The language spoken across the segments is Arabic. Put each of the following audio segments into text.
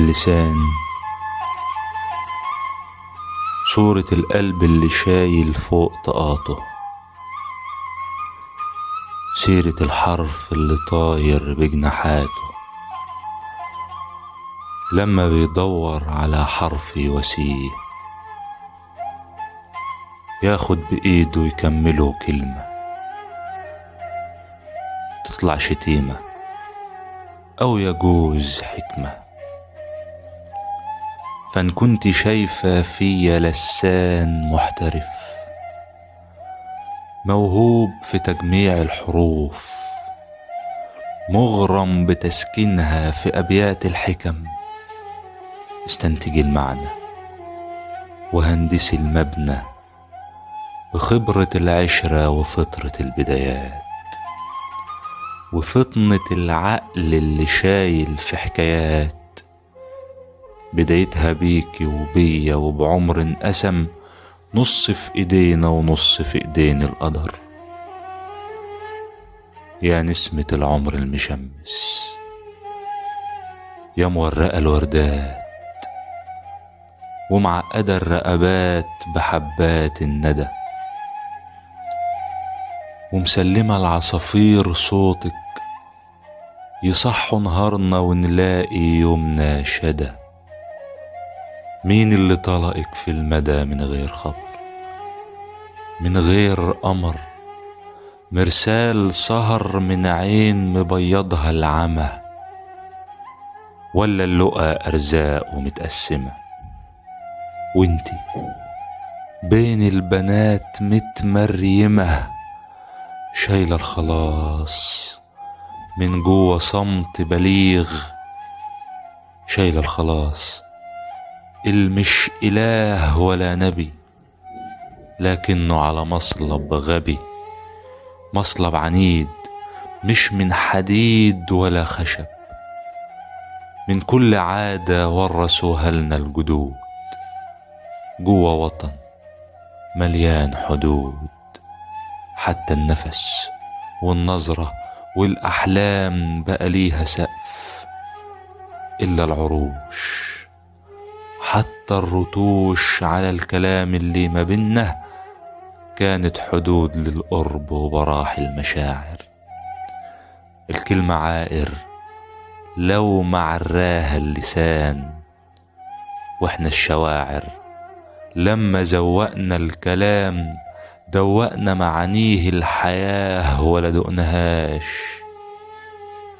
اللسان، صورة القلب اللي شايل فوق طاقاته، سيرة الحرف اللي طاير بجناحاته، لما بيدور على حرف يواسيه ياخد بإيده يكمله كلمة تطلع شتيمة أو يجوز حكمة. فان كنت شايفة فيا لسان محترف موهوب في تجميع الحروف، مغرم بتسكينها في أبيات الحكم، استنتج المعنى وهندسي المبنى بخبرة العشرة وفطرة البدايات وفطنة العقل اللي شايل في حكايات بدايتها بيكي وبيا وبعمر انقسم نص في ايدينا ونص في ايدين القدر. يا نسمة العمر المشمس، يا مورقة الوردات ومعقدة الرقبات بحبات الندى، ومسلمة العصافير صوتك يصحوا نهارنا ونلاقي يومنا شدى. مين اللي طلقك في المدى من غير خبر، من غير قمر، مرسال سهر من عين مبيضها العمى، ولا اللقا أرزاق ومتقسمة وانتي بين البنات متمريمة شايلة الخلاص من جوه صمت بليغ، شايلة الخلاص المش إله ولا نبي لكنه على مصلب غبي، مصلب عنيد مش من حديد ولا خشب، من كل عادة ورثوها لنا الجدود، جوه وطن مليان حدود، حتى النفس والنظرة والأحلام بقى ليها سقف، إلا العروش حتى الرتوش على الكلام اللي ما بينا كانت حدود للقرب وبراح المشاعر. الكلمة عائر لو معراها اللسان، واحنا الشواعر لما زوقنا الكلام دوقنا معانيه الحياة ولا دقناهاش.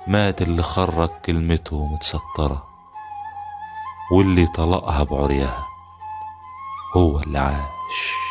مات اللي خرج كلمته متسطرة، واللي طلقها بعريها هو اللي عاش.